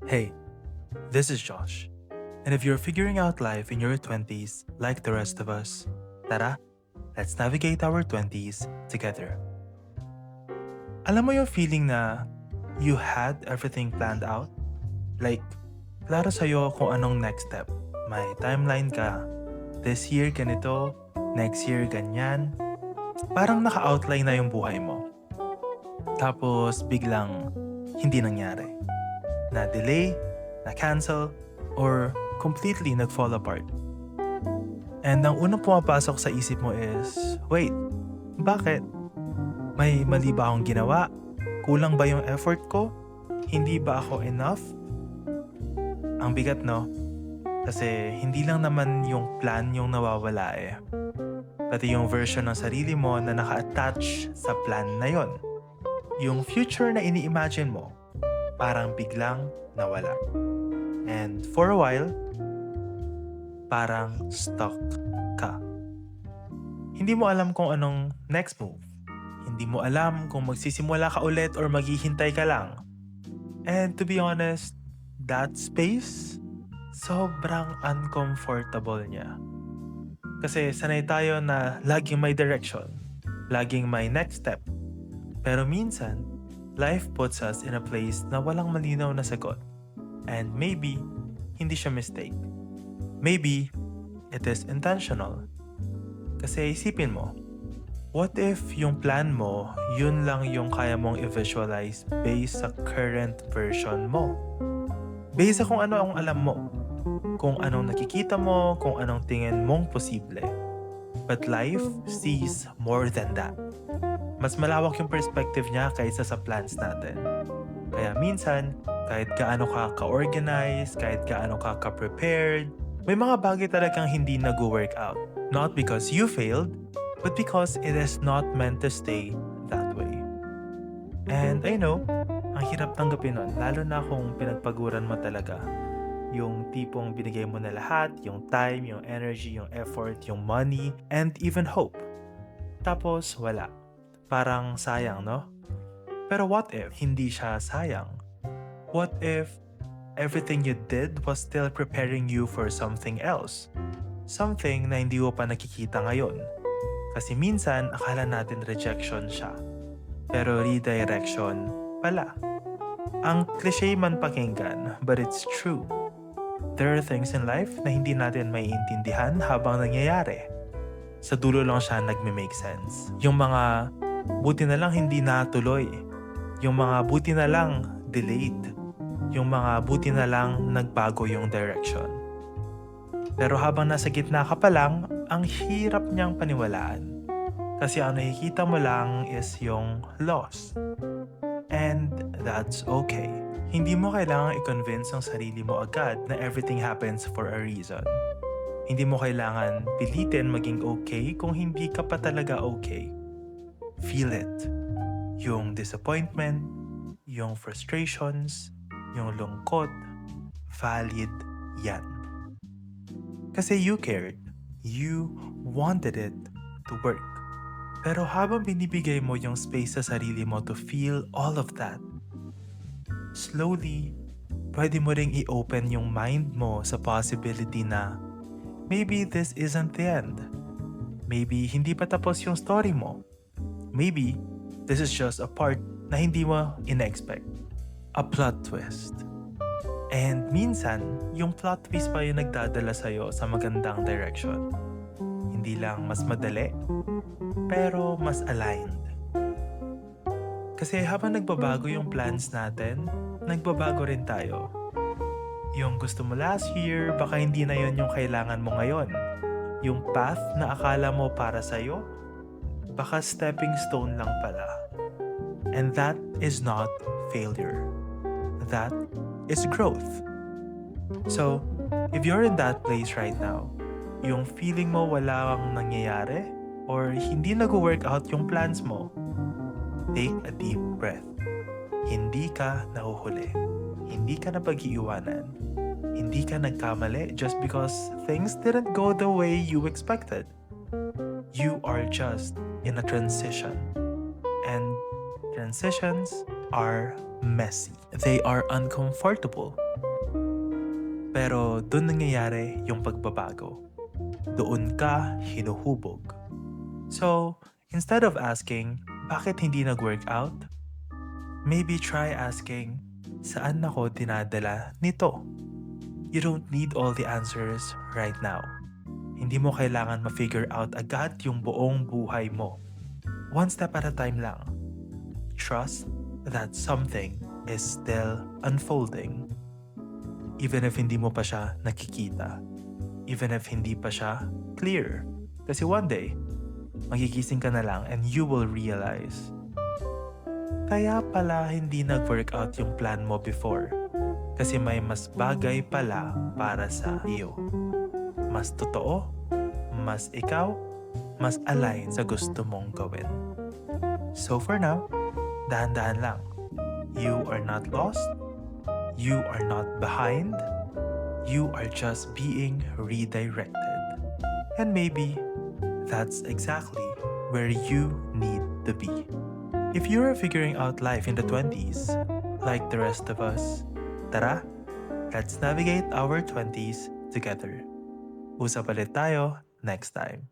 Hey, this is Josh. And if you're figuring out life in your 20s like the rest of us, tara, let's navigate our 20s together. Alam mo yung feeling na you had everything planned out? Like, klaro sa'yo kung anong next step. May timeline ka. This year ganito, next year ganyan. Parang naka-outline na yung buhay mo. Tapos biglang hindi nangyari. Na-delay, na-cancel, or completely nag-fall apart. And ang unang pumapasok sa isip mo is, wait, bakit? May mali ba akong ginawa? Kulang ba yung effort ko? Hindi ba ako enough? Ang bigat, no? Kasi hindi lang naman yung plan yung nawawala eh. Pati yung version ng sarili mo na naka-attach sa plan na yon. Yung future na ini-imagine mo, parang biglang nawala. And for a while, parang stuck ka. Hindi mo alam kung anong next move. Hindi mo alam kung magsisimula ka ulit or maghihintay ka lang. And to be honest, that space, sobrang uncomfortable niya. Kasi sanay tayo na laging may direction, laging may next step. Pero minsan, life puts us in a place na walang malinaw na sagot. And maybe, hindi siya mistake. Maybe, it is intentional. Kasi isipin mo, what if yung plan mo, yun lang yung kaya mong i-visualize based sa current version mo? Based sa kung ano ang alam mo, kung anong nakikita mo, kung anong tingin mong posible. But life sees more than that. Mas malawak yung perspective niya kaysa sa plans natin. Kaya minsan, kahit gaano ka ka-organized, kahit gaano ka ka-prepared, may mga bagay talagang hindi nag-work out. Not because you failed, but because it is not meant to stay that way. And I know, ang hirap tanggapin nun, lalo na kung pinagpaguran mo talaga. Yung tipong binigay mo na lahat, yung time, yung energy, yung effort, yung money, and even hope. Tapos wala. Parang sayang, no? Pero what if hindi siya sayang? What if everything you did was still preparing you for something else? Something na hindi mo pa nakikita ngayon. Kasi minsan, akala natin rejection siya. Pero redirection pala. Ang cliche man pakinggan, but it's true. There are things in life na hindi natin maiintindihan habang nangyayari. Sa dulo lang siya nagme-make sense. Yung mga buti na lang hindi natuloy. Yung mga buti na lang delayed. Yung mga buti na lang nagbago yung direction. Pero habang nasa gitna ka pa lang, ang hirap niyang paniwalaan. Kasi ang nakikita mo lang is yung loss. And that's okay. Hindi mo kailangang i-convince ang sarili mo agad na everything happens for a reason. Hindi mo kailangan pilitin maging okay kung hindi ka pa talaga okay. Feel it. Yung disappointment, yung frustrations, yung lungkot, valid yan. Kasi you cared. You wanted it to work. Pero habang binibigay mo yung space sa sarili mo to feel all of that, slowly, pwede mo ring i-open yung mind mo sa possibility na maybe this isn't the end. Maybe hindi pa tapos yung story mo. Maybe this is just a part na hindi mo in-expect. A plot twist. And minsan, yung plot twist pa yung nagdadala sa'yo sa magandang direction. Hindi lang mas madali, pero mas aligned. Kasi habang nagbabago yung plans natin, nagbabago rin tayo. Yung gusto mo last year, baka hindi na yon yung kailangan mo ngayon. Yung path na akala mo para sa'yo, baka stepping stone lang pala. And that is not failure. That is growth. So, if you're in that place right now, yung feeling mo wala kang nangyayari or hindi nag-work out yung plans mo, take a deep breath. Hindi ka nahuhuli. Hindi ka napag-iiwanan. Hindi ka nagkamali just because things didn't go the way you expected. You are just in a transition. And transitions are messy. They are uncomfortable. Pero doon nangyayari yung pagbabago. Doon ka hinuhubog. So, instead of asking, bakit hindi nag-work out? Maybe try asking, saan ako dinadala nito? You don't need all the answers right now. Hindi mo kailangan ma-figure out agad yung buong buhay mo. One step at a time lang. Trust that something is still unfolding. Even if hindi mo pa siya nakikita. Even if hindi pa siya clear. Kasi one day, magigising ka na lang and you will realize, kaya pala hindi nag-work out yung plan mo before. Kasi may mas bagay pala para sa iyo. Mas totoo, mas ikaw, mas align sa gusto mong gawin. So for now, dahan-dahan lang. You are not lost. You are not behind. You are just being redirected. And maybe that's exactly where you need to be. If you're figuring out life in the 20s, like the rest of us, tara, let's navigate our 20s together. Usap ulit tayo next time.